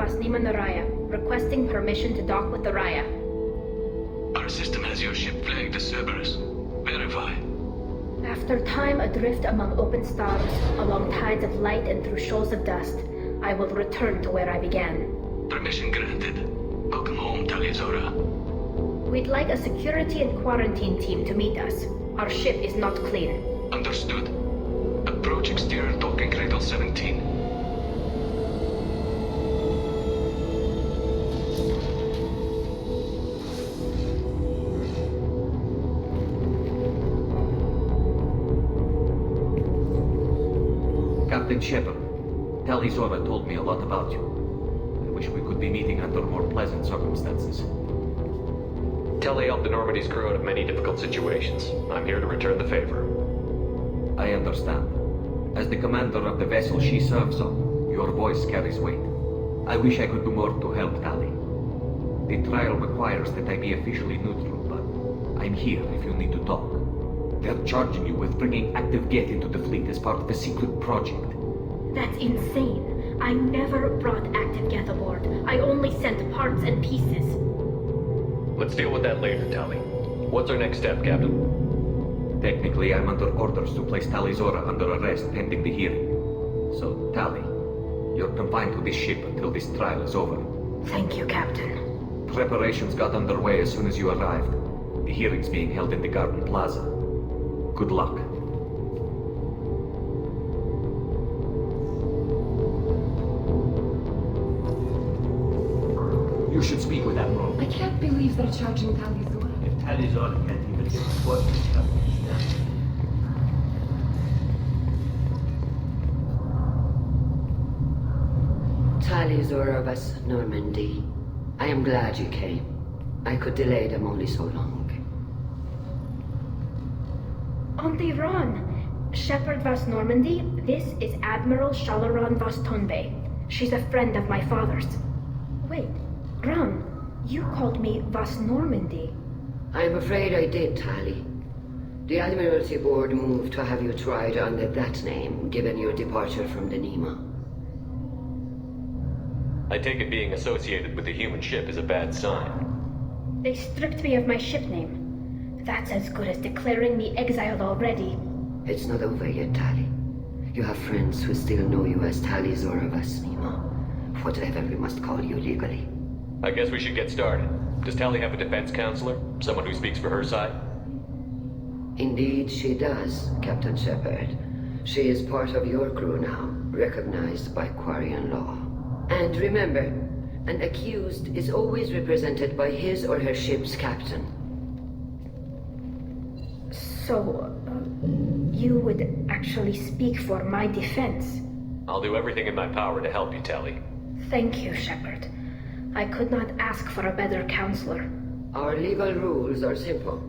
Vasnima Naraya, requesting permission to dock with the Raya. Our system has your ship flagged as Cerberus. Verify. After time adrift among open stars, along tides of light and through shoals of dust, I will return to where I began. Permission granted. Welcome home, Tali. We'd like a security and quarantine team to meet us. Our ship is not clean. Understood. Approach exterior docking cradle 17. Captain Shepard, Tali Zora told me a lot about you. I wish we could be meeting under more pleasant circumstances. Tali helped the Normandy's crew out of many difficult situations. I'm here to return the favor. I understand. As the commander of the vessel she serves on, your voice carries weight. I wish I could do more to help Tali. The trial requires that I be officially neutral, but I'm here if you need to talk. They're charging you with bringing active Geth into the fleet as part of a secret project. That's insane. I never brought active Geth aboard. I only sent parts and pieces. Let's deal with that later, Tali. What's our next step, Captain? Technically, I'm under orders to place Tali Zora under arrest pending the hearing. So, Tali, you're confined to this ship until this trial is over. Thank you, Captain. Preparations got underway as soon as you arrived. The hearing's being held in the Garden Plaza. Good luck. You should speak with Admiral. I can't believe they're charging Tali Zora. If Tali Zora can't even get a question, Tali Zora vas Normandy. I am glad you came. I could delay them only so long. Auntie Ron, Shepard Vas Normandy, this is Admiral Shalaran Vas Tonbe. She's a friend of my father's. Wait, Ron, you called me Vas Normandy. I'm afraid I did, Tali. The Admiralty Board moved to have you tried under that name, given your departure from the Nema. I take it being associated with a human ship is a bad sign. They stripped me of my ship name. That's as good as declaring me exiled already. It's not over yet, Tali. You have friends who still know you as Tali Zora vas Nema. Whatever we must call you legally. I guess we should get started. Does Tali have a defense counselor? Someone who speaks for her side? Indeed, she does, Captain Shepard. She is part of your crew now, recognized by Quarian law. And remember, an accused is always represented by his or her ship's captain. So, you would actually speak for my defense? I'll do everything in my power to help you, Tali. Thank you, Shepard. I could not ask for a better counselor. Our legal rules are simple.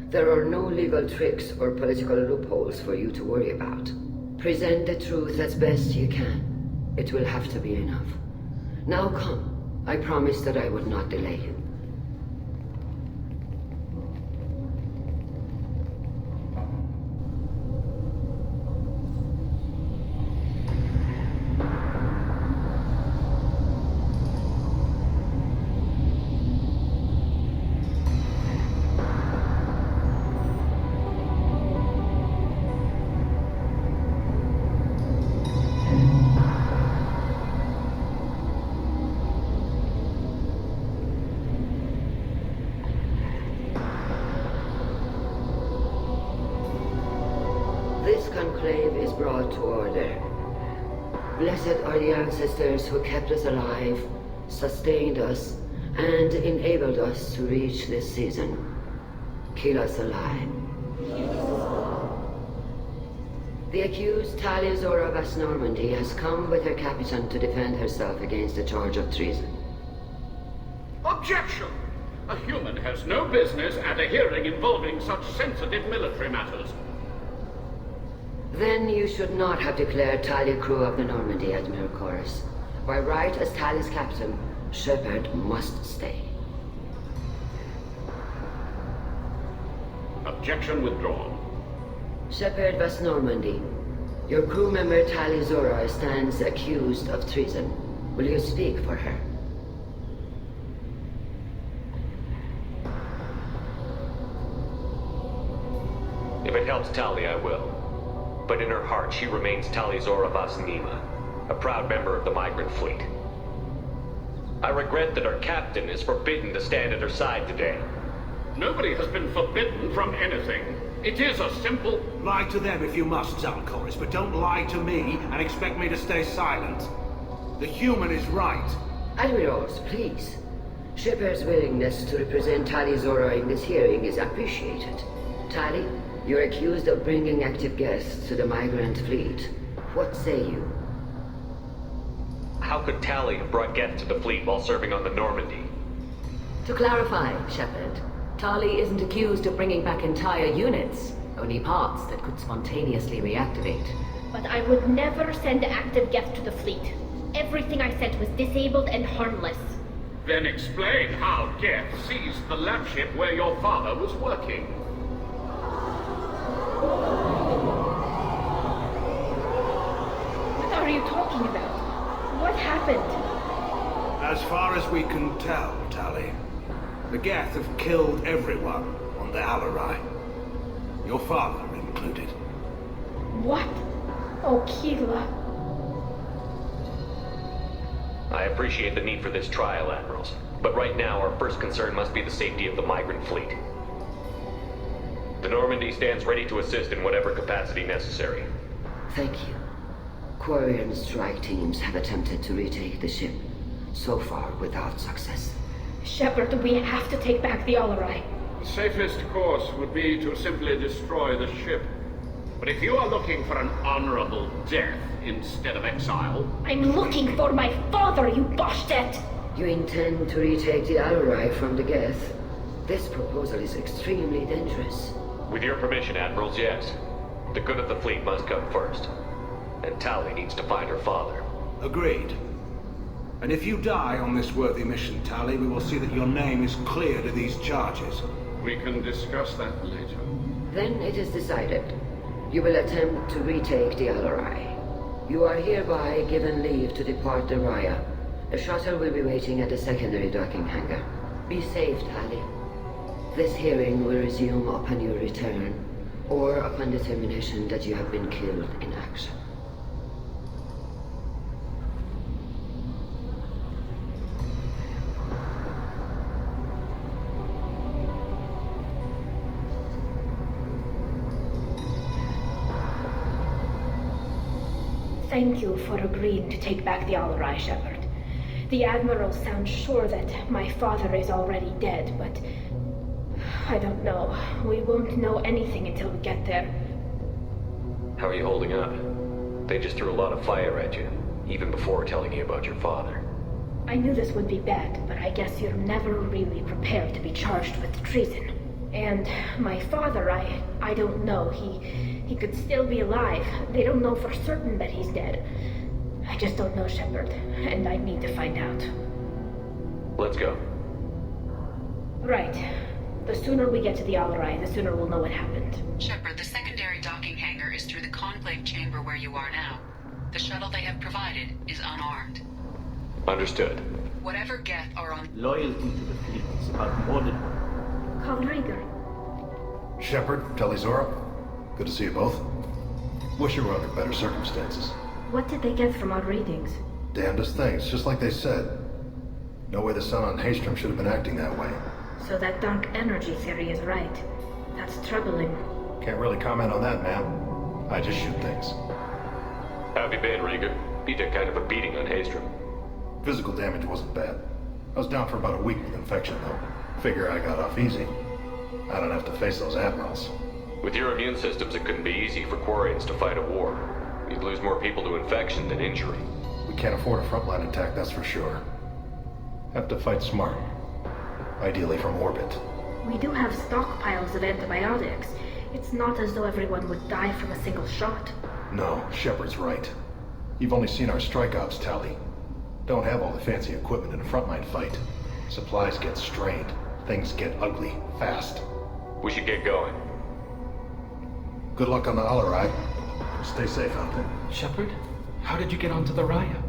There are no legal tricks or political loopholes for you to worry about. Present the truth as best you can. It will have to be enough. Now come. I promised that I would not delay you. This conclave is brought to order. Blessed are the ancestors who kept us alive, sustained us, and enabled us to reach this season. Keep us alive. The accused Tali Zora vas Normandy has come with her captain to defend herself against a charge of treason. Objection! A human has no business at a hearing involving such sensitive military matters. Then you should not have declared Tali crew of the Normandy, Admiral Chorus. By right as Tali's captain, Shepard must stay. Objection withdrawn. Shepard vas Normandy, your crew member Tali Zora stands accused of treason. Will you speak for her? If it helps Tali, I will. But in her heart, she remains Tali Zora Vas Nima, a proud member of the migrant fleet. I regret that our captain is forbidden to stand at her side today. Nobody has been forbidden from anything. It is a simple... Lie to them if you must, Zalcoris, but don't lie to me and expect me to stay silent. The human is right. Admirals, please. Shepard's willingness to represent Tali Zora in this hearing is appreciated. Tali, you're accused of bringing active guests to the migrant fleet. What say you? How could Tali have brought Geth to the fleet while serving on the Normandy? To clarify, Shepard, Tali isn't accused of bringing back entire units, only parts that could spontaneously reactivate. But I would never send active Geth to the fleet. Everything I sent was disabled and harmless. Then explain how Geth seized the lab ship where your father was working. What are you talking about? What happened? As far as we can tell, Tali, the Geth have killed everyone on the Alarai. Your father included. What? Oh, Keela. I appreciate the need for this trial, Admirals. But right now, our first concern must be the safety of the migrant fleet. The Normandy stands ready to assist in whatever capacity necessary. Thank you. Quarry and strike teams have attempted to retake the ship, so far without success. Shepard, we have to take back the Alarai. The safest course would be to simply destroy the ship. But if you are looking for an honorable death instead of exile... I'm looking for my father, you Boshtet! You intend to retake the Alarai from the Geth? This proposal is extremely dangerous. With your permission, Admirals, yes. The good of the fleet must come first. And Tali needs to find her father. Agreed. And if you die on this worthy mission, Tali, we will see that your name is cleared of these charges. We can discuss that later. Then it is decided. You will attempt to retake the Alarai. You are hereby given leave to depart the Raya. The shuttle will be waiting at the secondary docking hangar. Be safe, Tali. This hearing will resume upon your return, or upon determination that you have been killed in action. Thank you for agreeing to take back the Alarai, Shepard. The Admiral sounds sure that my father is already dead, but... I don't know. We won't know anything until we get there. How are you holding up? They just threw a lot of fire at you, even before telling you about your father. I knew this would be bad, but I guess you're never really prepared to be charged with treason. And my father, I don't know. He could still be alive. They don't know for certain that he's dead. I just don't know, Shepard, and I need to find out. Let's go. Right. The sooner we get to the Alarai, the sooner we'll know what happened. Shepard, the secondary docking hangar is through the conclave chamber where you are now. The shuttle they have provided is unarmed. Understood. Whatever Geth are on... Loyalty to the fleet is about more than... Kalrieger. Shepard, Tali Zora, good to see you both. Wish you were under better circumstances. What did they get from our readings? Damnedest things, just like they said. No way the sun on Haystrom should have been acting that way. So that dark energy theory is right. That's troubling. Can't really comment on that, ma'am. I just shoot things. How have you been, Rieger? You took kind of a beating on Haystrom. Physical damage wasn't bad. I was down for about a week with infection, though. Figure I got off easy. I don't have to face those admirals. With your immune systems, it couldn't be easy for Quarians to fight a war. You'd lose more people to infection than injury. We can't afford a frontline attack, that's for sure. Have to fight smart. Ideally from orbit. We do have stockpiles of antibiotics. It's not as though everyone would die from a single shot. No, Shepard's right. You've only seen our strike ops, Tali. Don't have all the fancy equipment in a frontline fight. Supplies get strained. Things get ugly, fast. We should get going. Good luck on the Alarai. Stay safe out there. Shepard, how did you get onto the Raya?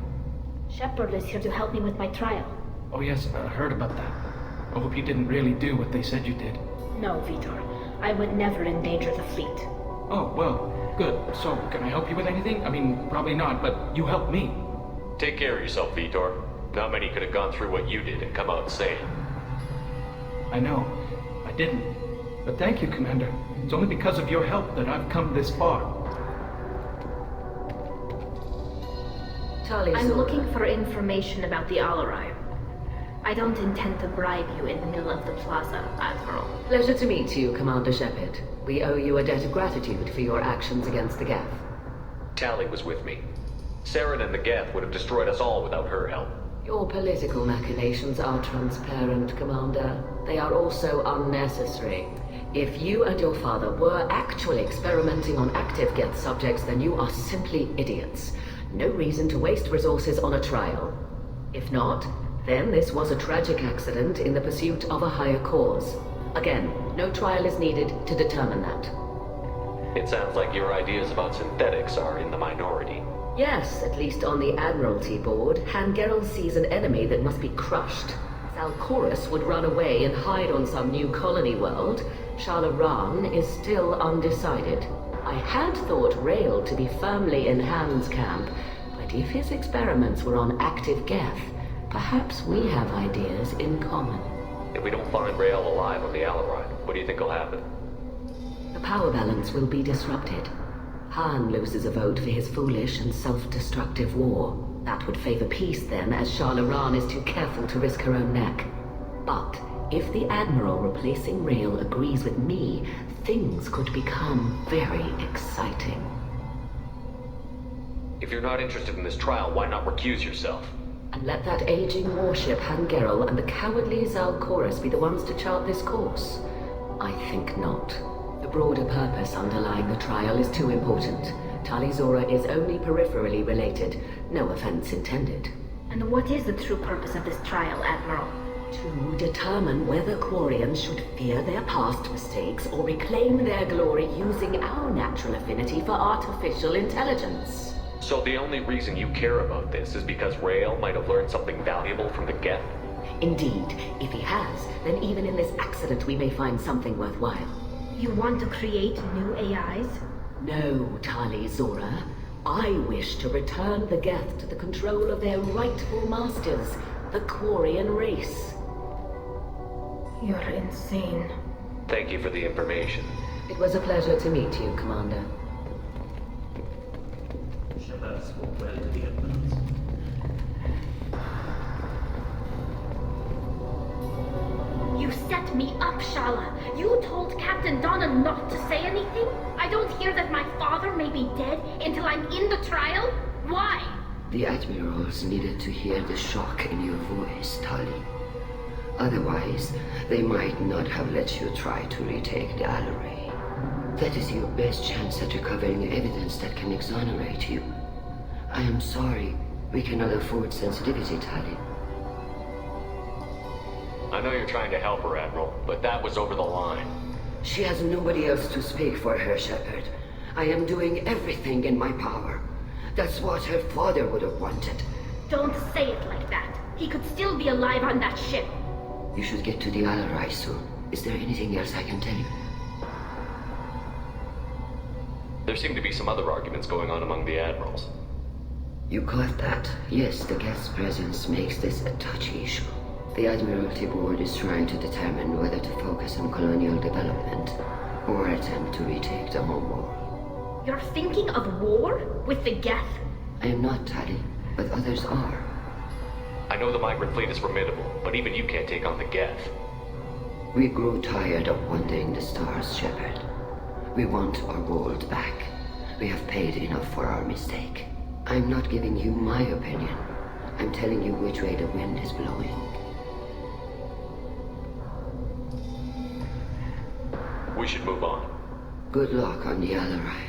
Shepard is here to help me with my trial. Oh yes, I heard about that. I hope you didn't really do what they said you did. No, Vitor. I would never endanger the fleet. Oh, well, good. So, can I help you with anything? I mean, probably not, but you helped me. Take care of yourself, Vitor. Not many could have gone through what you did and come out sane. I know. I didn't. But thank you, Commander. It's only because of your help that I've come this far. Tali, I'm looking for information about the Alarai. I don't intend to bribe you in the middle of the plaza, Admiral. Pleasure to meet you, Commander Shepard. We owe you a debt of gratitude for your actions against the Geth. Tali was with me. Saren and the Geth would have destroyed us all without her help. Your political machinations are transparent, Commander. They are also unnecessary. If you and your father were actually experimenting on active Geth subjects, then you are simply idiots. No reason to waste resources on a trial. If not, then this was a tragic accident in the pursuit of a higher cause. Again, no trial is needed to determine that. It sounds like your ideas about synthetics are in the minority. Yes, at least on the Admiralty board, Hangerel sees an enemy that must be crushed. Zalcorus would run away and hide on some new colony world. Shalaran is still undecided. I had thought Rail to be firmly in Han's camp, but if his experiments were on active Geth, perhaps we have ideas in common. If we don't find Rael alive on the Alarai, what do you think will happen? The power balance will be disrupted. Han loses a vote for his foolish and self-destructive war. That would favor peace then, as Shalaran is too careful to risk her own neck. But if the Admiral replacing Rail agrees with me, things could become very exciting. If you're not interested in this trial, why not recuse yourself? And let that aging warship Hangerel and the cowardly Zalcorus be the ones to chart this course? I think not. The broader purpose underlying the trial is too important. Tali Zora is only peripherally related. No offense intended. And what is the true purpose of this trial, Admiral? To determine whether Quarians should fear their past mistakes or reclaim their glory using our natural affinity for artificial intelligence. So the only reason you care about this is because Rael might have learned something valuable from the Geth? Indeed. If he has, then even in this accident we may find something worthwhile. You want to create new AIs? No, Tali Zora. I wish to return the Geth to the control of their rightful masters, the Quarian race. You're insane. Thank you for the information. It was a pleasure to meet you, Commander. Shepard spoke well to the Admirals. You set me up, Shala. You told Captain Donna not to say anything? I don't hear that my father may be dead until I'm in the trial? Why? The Admirals needed to hear the shock in your voice, Tali. Otherwise, they might not have let you try to retake the Alarai. That is your best chance at recovering evidence that can exonerate you. I am sorry. We cannot afford sensitivity, Tali. I know you're trying to help her, Admiral, but that was over the line. She has nobody else to speak for her, Shepard. I am doing everything in my power. That's what her father would have wanted. Don't say it like that. He could still be alive on that ship. You should get to the Alarai soon. Is there anything else I can tell you? There seem to be some other arguments going on among the Admirals. You caught that? Yes, the Geth's presence makes this a touchy issue. The Admiralty Board is trying to determine whether to focus on colonial development or attempt to retake the home world. You're thinking of war with the Geth? I am not, Tali, but others are. I know the migrant fleet is formidable, but even you can't take on the Geth. We grow tired of wandering the stars, Shepard. We want our world back. We have paid enough for our mistake. I'm not giving you my opinion. I'm telling you which way the wind is blowing. We should move on. Good luck on the Alarai.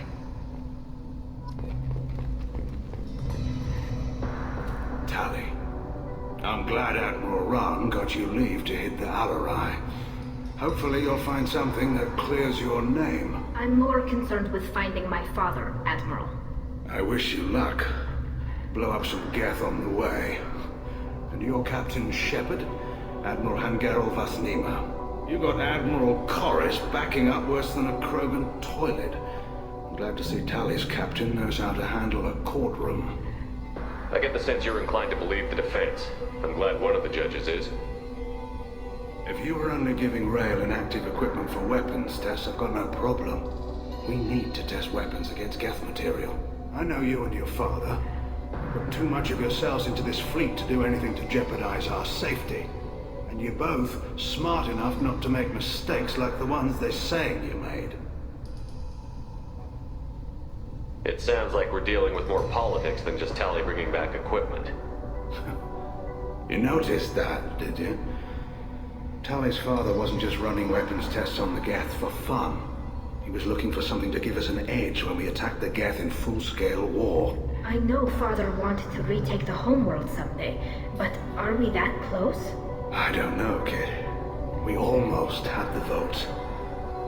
Tali, I'm glad Admiral Ron got you leave to hit the Alarai. Hopefully you'll find something that clears your name. I'm more concerned with finding my father, Admiral. I wish you luck. blow up some Geth on the way. And your Captain Shepard, Admiral Hangerel Vasnima. You got Admiral Corris backing up worse than a Krogan toilet. I'm glad to see Tali's captain knows how to handle a courtroom. I get the sense you're inclined to believe the defense. I'm glad one of the judges is. If you were only giving Rail inactive equipment for weapons tests, I've got no problem. We need to test weapons against Geth material. I know you and your father put too much of yourselves into this fleet to do anything to jeopardize our safety. And you're both smart enough not to make mistakes like the ones they're saying you made. It sounds like we're dealing with more politics than just Tali bringing back equipment. You noticed that, did you? Tali's father wasn't just running weapons tests on the Geth for fun. He was looking for something to give us an edge when we attacked the Geth in full-scale war. I know Father wanted to retake the homeworld someday, but are we that close? I don't know, kid. We almost had the votes.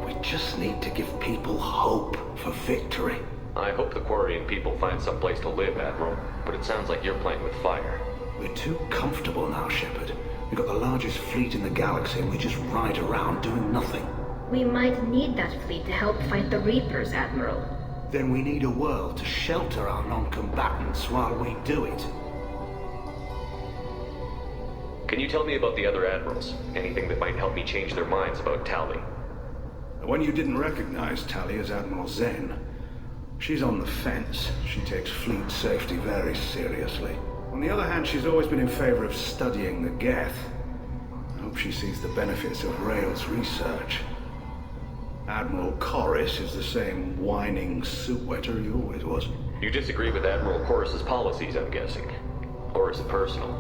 We just need to give people hope for victory. I hope the Quarian people find some place to live, Admiral, but it sounds like you're playing with fire. We're too comfortable now, Shepard. We've got the largest fleet in the galaxy and we just ride around doing nothing. We might need that fleet to help fight the Reapers, Admiral. Then we need a world to shelter our non-combatants while we do it. Can you tell me about the other Admirals? Anything that might help me change their minds about Tali? The one you didn't recognize, Tali, is Admiral Zen. She's on the fence. She takes fleet safety very seriously. On the other hand, she's always been in favor of studying the Geth. I hope she sees the benefits of Rail's research. Admiral Corris is the same whining soup wetter he always was. You disagree with Admiral Corris's policies, I'm guessing. Or is it personal?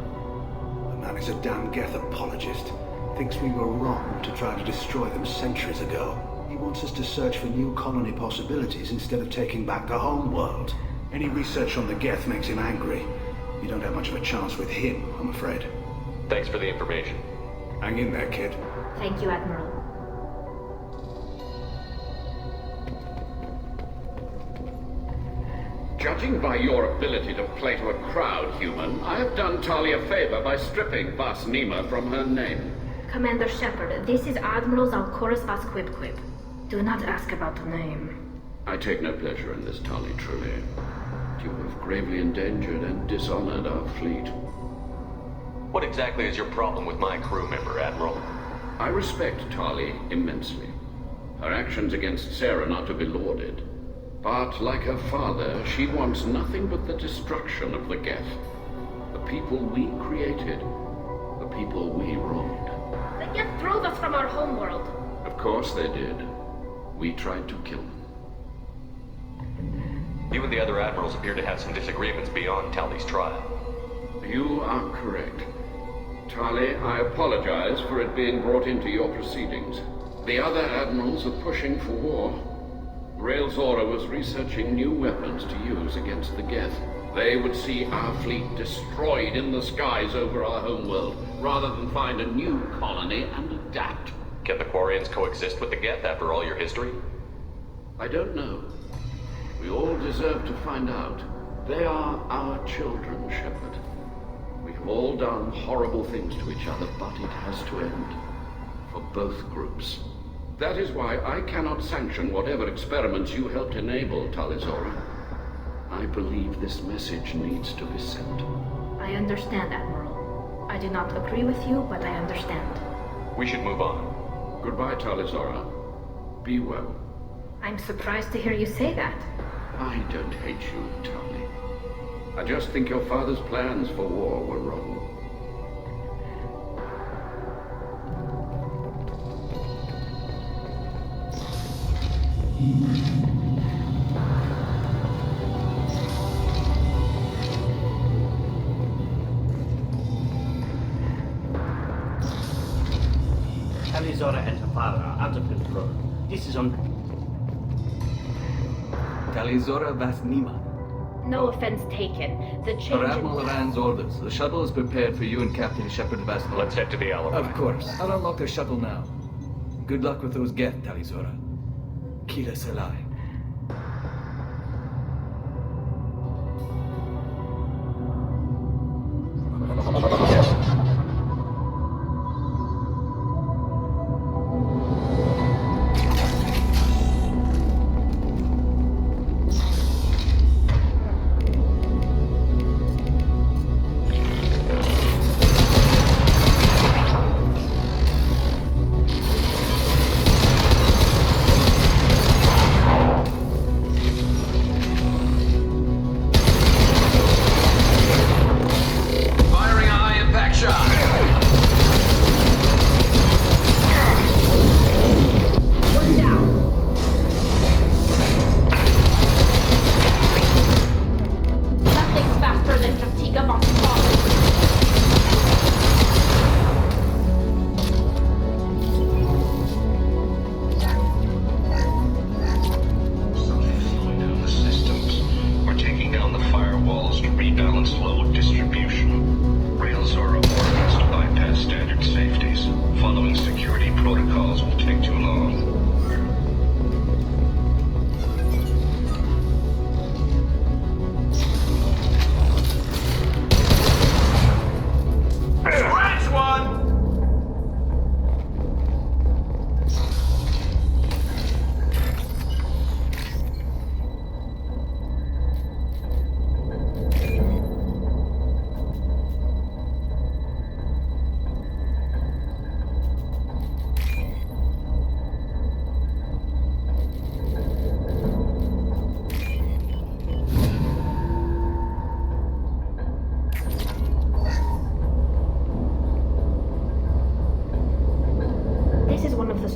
The man is a damn Geth apologist. Thinks we were wrong to try to destroy them centuries ago. He wants us to search for new colony possibilities instead of taking back the homeworld. Any research on the Geth makes him angry. You don't have much of a chance with him, I'm afraid. Thanks for the information. Hang in there, kid. Thank you, Admiral. Judging by your ability to play to a crowd, human, I have done Tali a favor by stripping Vasnima from her name. Commander Shepard, this is Admiral Zalkoris Vasquibquib. Do not ask about the name. I take no pleasure in this, Tali, truly. You have gravely endangered and dishonored our fleet. What exactly is your problem with my crew member, Admiral? I respect Tali immensely. Her actions against Sarah are not to be lauded. But, like her father, she wants nothing but the destruction of the Geth. The people we created. The people we wronged. The Geth drove us from our homeworld. Of course they did. We tried to kill them. You and the other Admirals appear to have some disagreements beyond Tali's trial. You are correct. Tali, I apologize for it being brought into your proceedings. The other Admirals are pushing for war. Railzora was researching new weapons to use against the Geth. They would see our fleet destroyed in the skies over our homeworld, rather than find a new colony and adapt. Can the Quarians coexist with the Geth after all your history? I don't know. We all deserve to find out. They are our children, Shepard. We have all done horrible things to each other, but it has to end. For both groups. That is why I cannot sanction whatever experiments you helped enable, Talizora. I believe this message needs to be sent. I understand, Admiral. I do not agree with you, but I understand. We should move on. Goodbye, Talizora. Be well. I'm surprised to hear you say that. I don't hate you, Tali. I just think your father's plans for war were wrong. Talizora and her father are out of control. This is on... Talizora Vasnima. No offense taken. The change Per Admiral Rand's orders. The shuttle is prepared for you and Captain Shepard Vasnima. Let's head to the Ally. Of course. I'll unlock the shuttle now. Good luck with those Geth, Talizora. Kila Selai.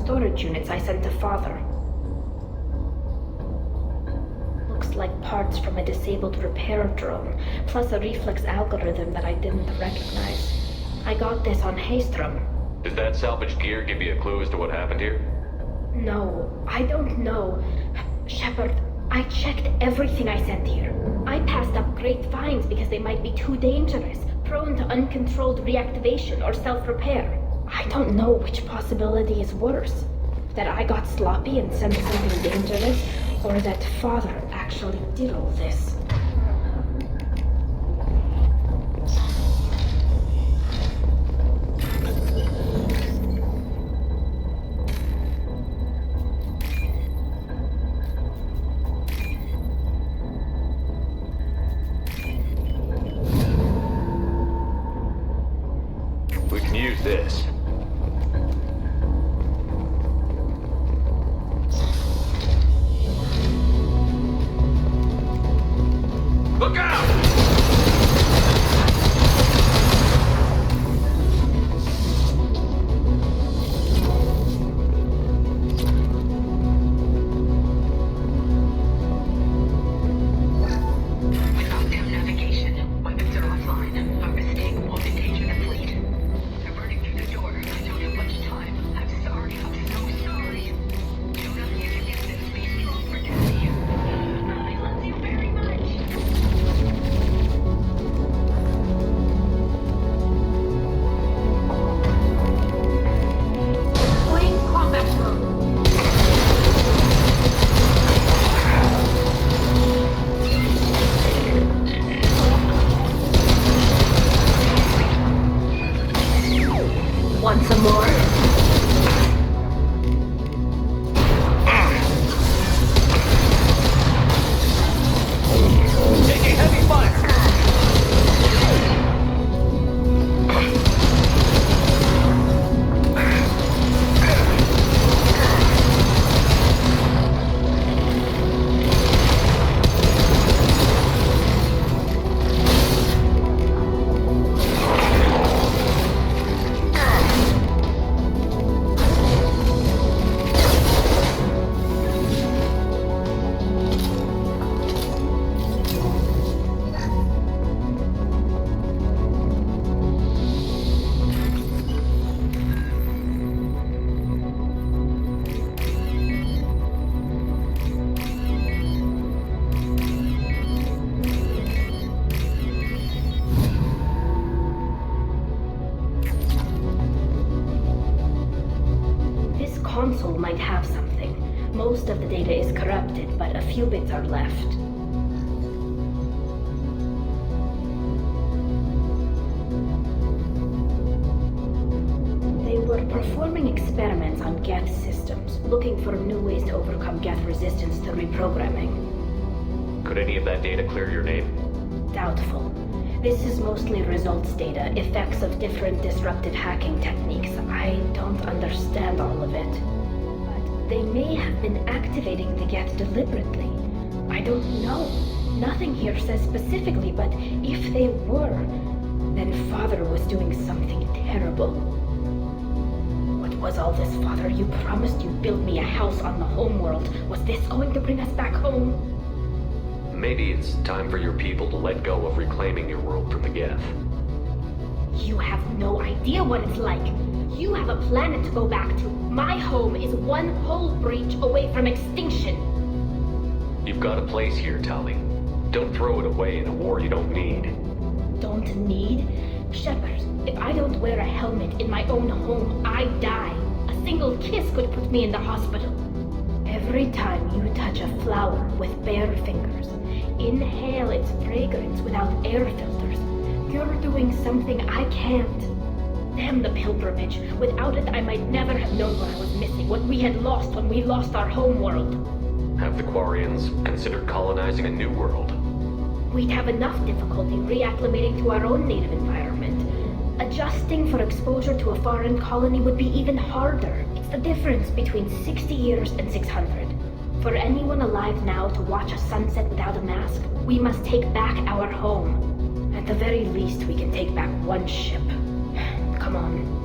storage units I sent to Father. Looks like parts from a disabled repair drone, plus a reflex algorithm that I didn't recognize. I got this on Haystrom. Does that salvage gear give you a clue as to what happened here? No, I don't know. Shepard, I checked everything I sent here. I passed up great finds because they might be too dangerous, prone to uncontrolled reactivation or self-repair. I don't know which possibility is worse. That I got sloppy and sent something dangerous, or that Father actually did all this. We can use this. Look out! Without their navigation, weapons are offline. Our mistake won't endanger the fleet. They're burning through the door. I don't have much time. I'm sorry. I'm so sorry. Do nothing if you get this. Be strong for Tali. I love you very much. Deploying combat mode. Want some more? Taking heavy fire! This console might have something. Most of the data is corrupted, but a few bits are left. experiments on Geth systems, looking for new ways to overcome Geth resistance to reprogramming. Could any of that data clear your name? Doubtful. This is mostly results data, effects of different disruptive hacking techniques. I don't understand all of it. But they may have been activating the Geth deliberately. I don't know. Nothing here says specifically, but if they were, then Father was doing something terrible. What was all this, Father? You promised you'd build me a house on the homeworld. Was this going to bring us back home? Maybe it's time for your people to let go of reclaiming your world from the Geth. You have no idea what it's like. You have a planet to go back to. My home is one hull breach away from extinction. You've got a place here, Tali. Don't throw it away in a war you don't need. Don't need? Shepard, if I don't wear a helmet in my own home, I die. A single kiss could put me in the hospital. Every time you touch a flower with bare fingers, inhale its fragrance without air filters, you're doing something I can't. Damn the pilgrimage. Without it, I might never have known what I was missing, what we had lost when we lost our homeworld. Have the Quarians considered colonizing a new world? We'd have enough difficulty reacclimating to our own native environment. Adjusting for exposure to a foreign colony would be even harder. It's the difference between 60 years and 600. For anyone alive now to watch a sunset without a mask, we must take back our home. At the very least, we can take back one ship. Come on.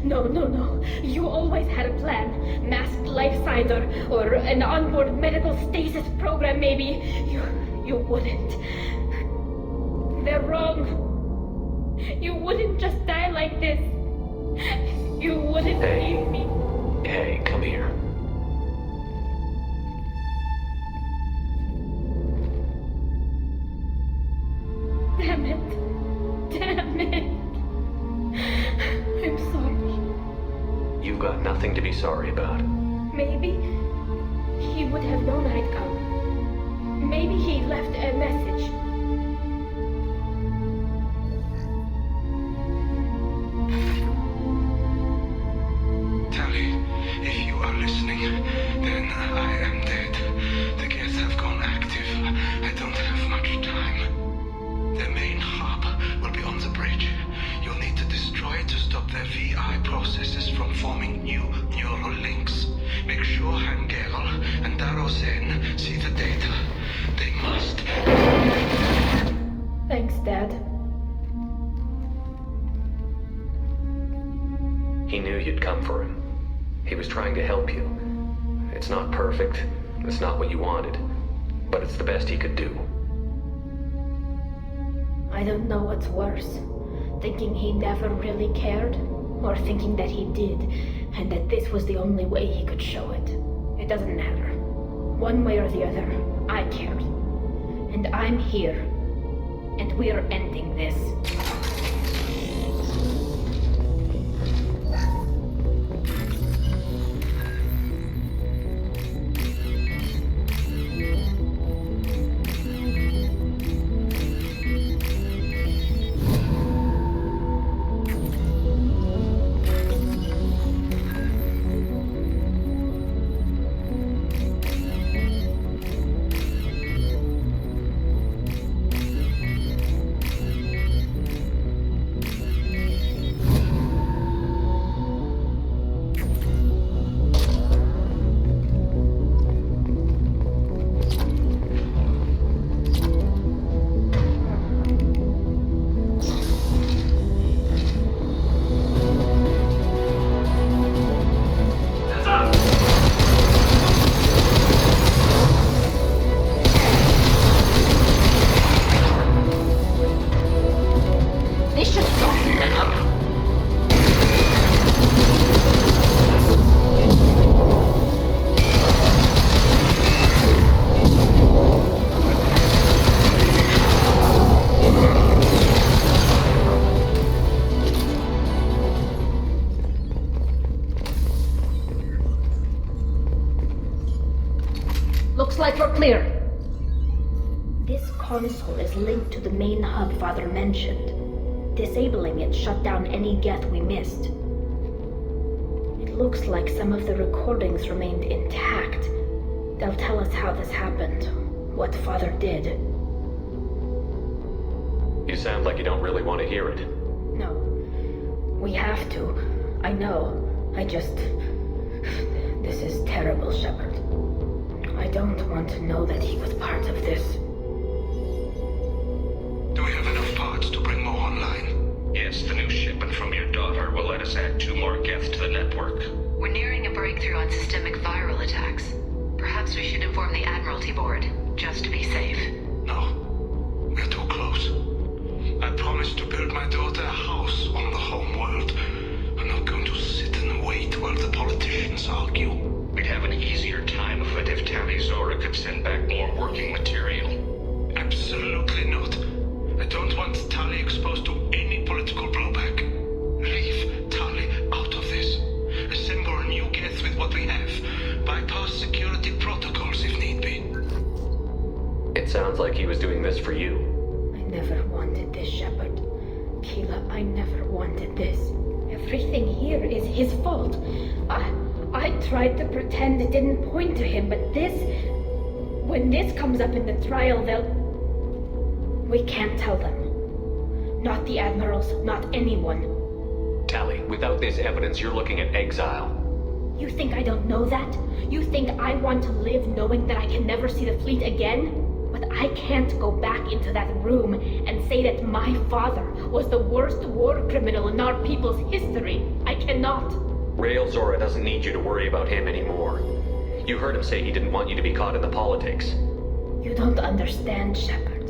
No. You always had a plan. Masked life signer, or an onboard medical stasis program, maybe. You wouldn't. They're wrong. You wouldn't just die like this. You wouldn't leave me. Hey, come here. Damn it. I'm sorry. You've got nothing to be sorry about. Maybe he would have known I'd come. Maybe he left a message. Tali, if you are listening, then I am dead. The Geth have gone active. I don't have much time. Their main hub will be on the bridge. You'll need to destroy it to stop their VI processes from forming new neural links. Make sure Hangerl and Daro Zen see the data. He knew you'd come for him. He was trying to help you. It's not perfect. It's not what you wanted. But it's the best he could do. I don't know what's worse. Thinking he never really cared, or thinking that he did, and that this was the only way he could show it. It doesn't matter. One way or the other, I cared. And I'm here. And we're ending this. Looks like we're clear. This console is linked to the main hub Father mentioned. Disabling it shut down any geth we missed. It looks like some of the recordings remained intact. They'll tell us how this happened, what Father did. You sound like you don't really want to hear it. No. We have to. I know. This is terrible, Shepard. I don't want to know that he was part of this. Do we have enough parts to bring more online? Yes, the new shipment from your daughter will let us add 2 more geth to the network. We're nearing a breakthrough on systemic viral attacks. Perhaps we should inform the Admiralty Board, just to be safe. No. We're too close. I promised to build my daughter a house on the home world. I'm not going to sit and wait while the politicians argue. We'd have an easier time of it if Tali Zora could send back more working material. Absolutely not. I don't want Tali exposed to any political blowback. Leave Tali out of this. Assemble new geth with what we have. Bypass security protocols if need be. It sounds like he was doing this for you. I never wanted this, Shepard. Keela, I never wanted this. Everything here is his fault. I tried to pretend it didn't point to him, but when this comes up in the trial, we can't tell them. Not the admirals, not anyone. Tali, without this evidence, you're looking at exile. You think I don't know that? You think I want to live knowing that I can never see the fleet again? But I can't go back into that room and say that my father was the worst war criminal in our people's history. I cannot. Rael Zora doesn't need you to worry about him anymore. You heard him say he didn't want you to be caught in the politics. You don't understand, Shepard.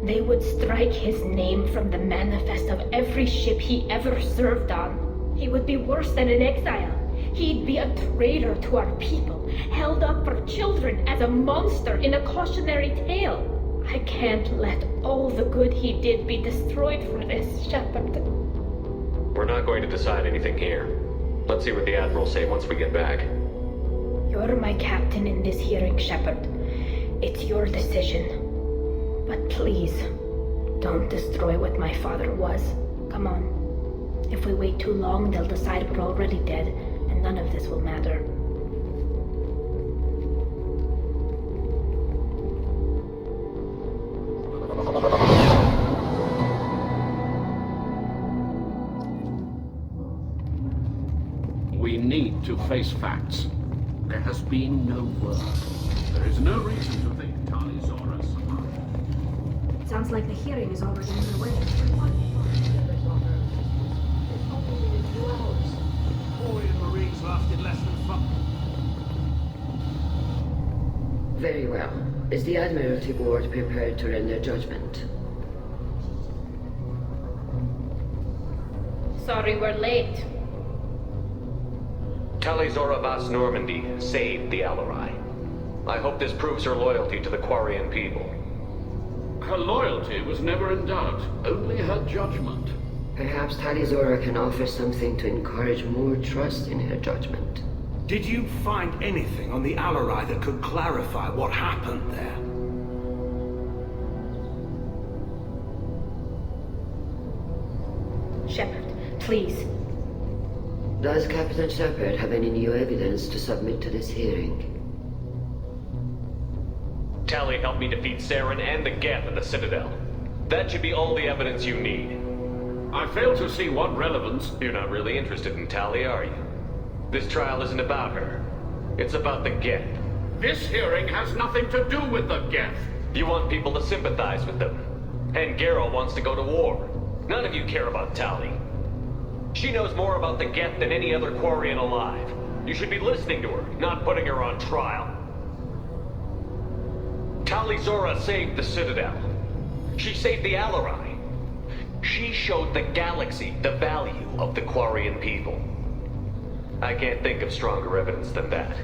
They would strike his name from the manifest of every ship he ever served on. He would be worse than an exile. He'd be a traitor to our people, held up for children as a monster in a cautionary tale. I can't let all the good he did be destroyed for this, Shepard. We're not going to decide anything here. Let's see what the Admirals say once we get back. You're my captain in this hearing, Shepard. It's your decision. But please, don't destroy what my father was. Come on. If we wait too long, they'll decide we're already dead, and none of this will matter. We need to face facts. There has been no word. There is no reason to think Tali Zora survived. Sounds like the hearing is already underway. Quarian Marines lasted less than 5. Very well. Is the Admiralty Board prepared to render judgment? Sorry we're late. Tali Zora Vas Normandy saved the Alarai. I hope this proves her loyalty to the Quarian people. Her loyalty was never in doubt, only her judgment. Perhaps Tali Zora can offer something to encourage more trust in her judgment. Did you find anything on the Alarai that could clarify what happened there? Shepard, please. Does Captain Shepard have any new evidence to submit to this hearing? Tali helped me defeat Saren and the Geth at the Citadel. That should be all the evidence you need. I fail to see what relevance... You're not really interested in Tali, are you? This trial isn't about her. It's about the Geth. This hearing has nothing to do with the Geth. You want people to sympathize with them. And Garrow wants to go to war. None of you care about Tali. She knows more about the Geth than any other Quarian alive. You should be listening to her, not putting her on trial. Tali Zora saved the Citadel. She saved the Alarai. She showed the galaxy the value of the Quarian people. I can't think of stronger evidence than that.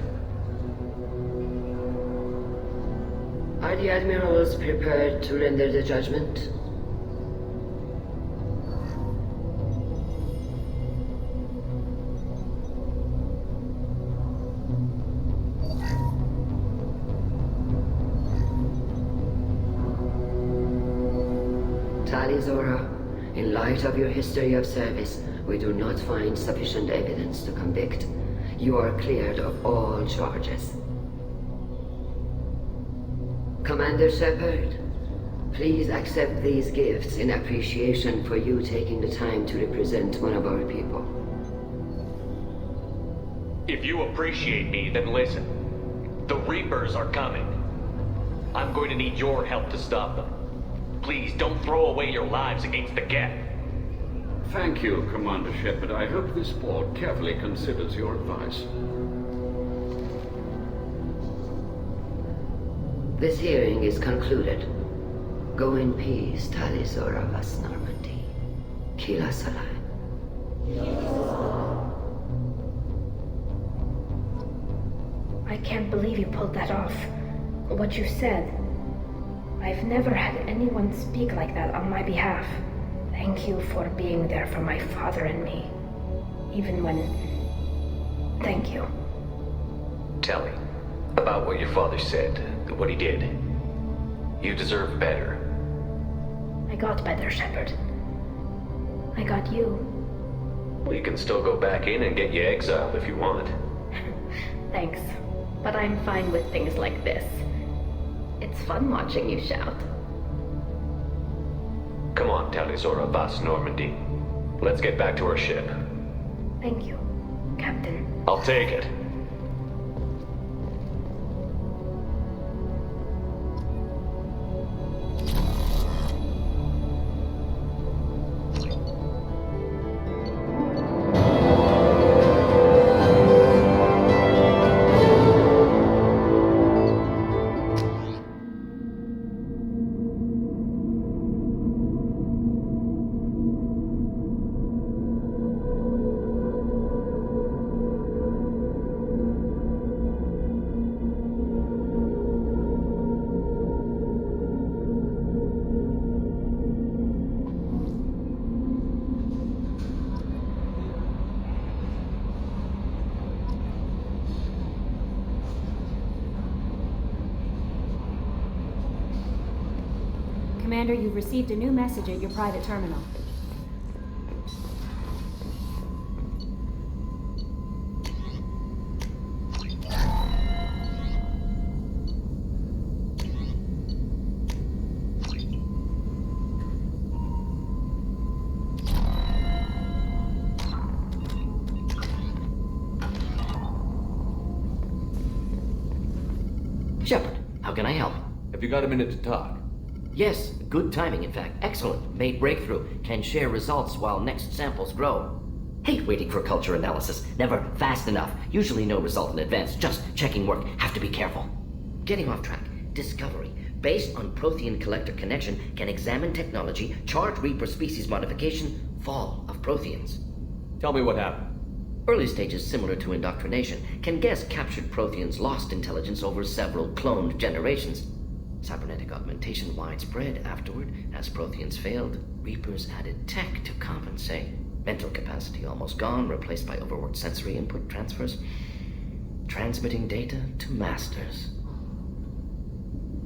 Are the Admirals prepared to render the judgment? Tali Zora, in light of your history of service, we do not find sufficient evidence to convict. You are cleared of all charges. Commander Shepard, please accept these gifts in appreciation for you taking the time to represent one of our people. If you appreciate me, then listen. The Reapers are coming. I'm going to need your help to stop them. Please, don't throw away your lives against the Geth. Thank you, Commander Shepard. I hope this board carefully considers your advice. This hearing is concluded. Go in peace, Tali Zora Vas Normandy. Kila Salai. I can't believe you pulled that off. What you said. I've never had anyone speak like that on my behalf. Thank you for being there for my father and me. Even when... Thank you. Tali, about what your father said, what he did. You deserve better. I got better, Shepard. I got you. We can still go back in and get you exiled if you want. Thanks. But I'm fine with things like this. It's fun watching you shout. Come on, Tali Zora Vas Normandy. Let's get back to our ship. Thank you, Captain. I'll take it. Commander, you've received a new message at your private terminal. Shepard, how can I help? Have you got a minute to talk? Yes, good timing, in fact. Excellent. Made breakthrough. Can share results while next samples grow. Hate waiting for culture analysis. Never fast enough. Usually no result in advance. Just checking work. Have to be careful. Getting off track. Discovery. Based on Prothean-Collector connection, can examine technology, chart Reaper species modification, fall of Protheans. Tell me what happened. Early stages similar to indoctrination. Can guess captured Protheans lost intelligence over several cloned generations. Cybernetic augmentation widespread afterward. As Protheans failed, Reapers added tech to compensate. Mental capacity almost gone, replaced by overworked sensory input transfers. Transmitting data to masters.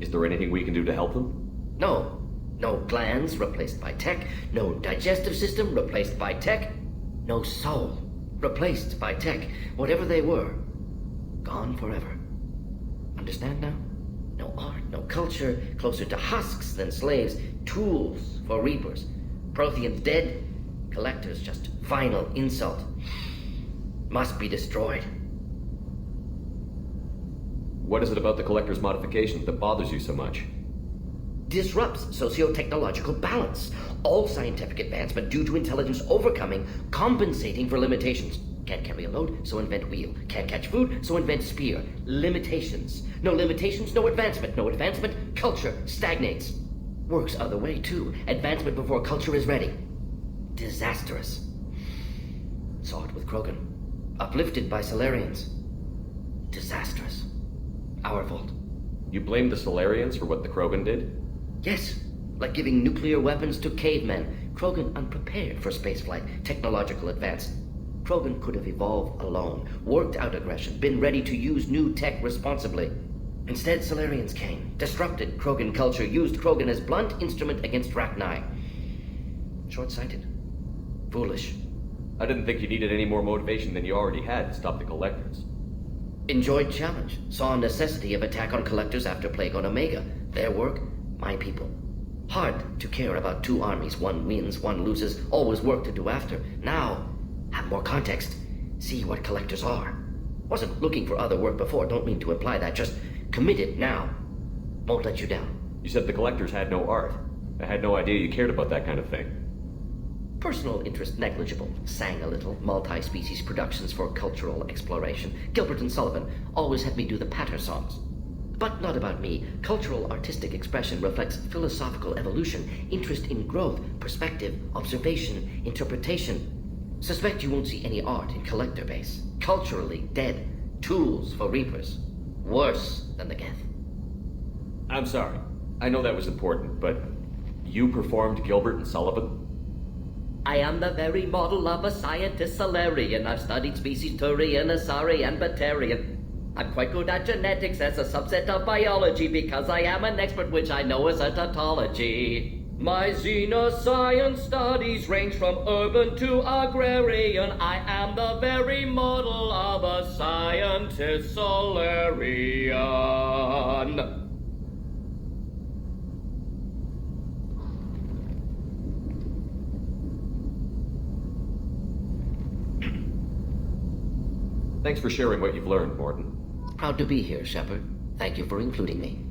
Is there anything we can do to help them? No. No glands replaced by tech. No digestive system replaced by tech. No soul replaced by tech. Whatever they were, gone forever. Understand now? No art, no culture, closer to husks than slaves. Tools for Reapers. Protheans dead. Collectors just final insult. Must be destroyed. What is it about the Collector's modification that bothers you so much? Disrupts socio-technological balance. All scientific advancement due to intelligence overcoming, compensating for limitations. Can't carry a load, so invent wheel. Can't catch food, so invent spear. Limitations. No limitations, no advancement. No advancement, culture stagnates. Works other way, too. Advancement before culture is ready. Disastrous. Saw it with Krogan. Uplifted by Solarians. Disastrous. Our fault. You blame the Solarians for what the Krogan did? Yes. Like giving nuclear weapons to cavemen. Krogan unprepared for spaceflight. Technological advance. Krogan could have evolved alone. Worked out aggression. Been ready to use new tech responsibly. Instead, Solarians came. Disrupted Krogan culture. Used Krogan as blunt instrument against Rachni. Short-sighted. Foolish. I didn't think you needed any more motivation than you already had to stop the Collectors. Enjoyed challenge. Saw necessity of attack on Collectors after Plague on Omega. Their work, my people. Hard to care about two armies. One wins, one loses. Always work to do after. Now, have more context. See what Collectors are. Wasn't looking for other work before. Don't mean to imply that. Just committed now. Won't let you down. You said the Collectors had no art. I had no idea you cared about that kind of thing. Personal interest negligible. Sang a little. Multi-species productions for cultural exploration. Gilbert and Sullivan always had me do the patter songs. But not about me. Cultural artistic expression reflects philosophical evolution, interest in growth, perspective, observation, interpretation. Suspect you won't see any art in Collector base. Culturally dead. Tools for Reapers. Worse than the Geth. I'm sorry. I know that was important, but you performed Gilbert and Sullivan? I am the very model of a scientist Solarian. I've studied species Turian, Asari, and Batarian. I'm quite good at genetics as a subset of biology because I am an expert which I know as a tautology. My xenoscience studies range from urban to agrarian. I am the very model of a scientist Solarian. Thanks for sharing what you've learned, Morton. Proud to be here, Shepard. Thank you for including me.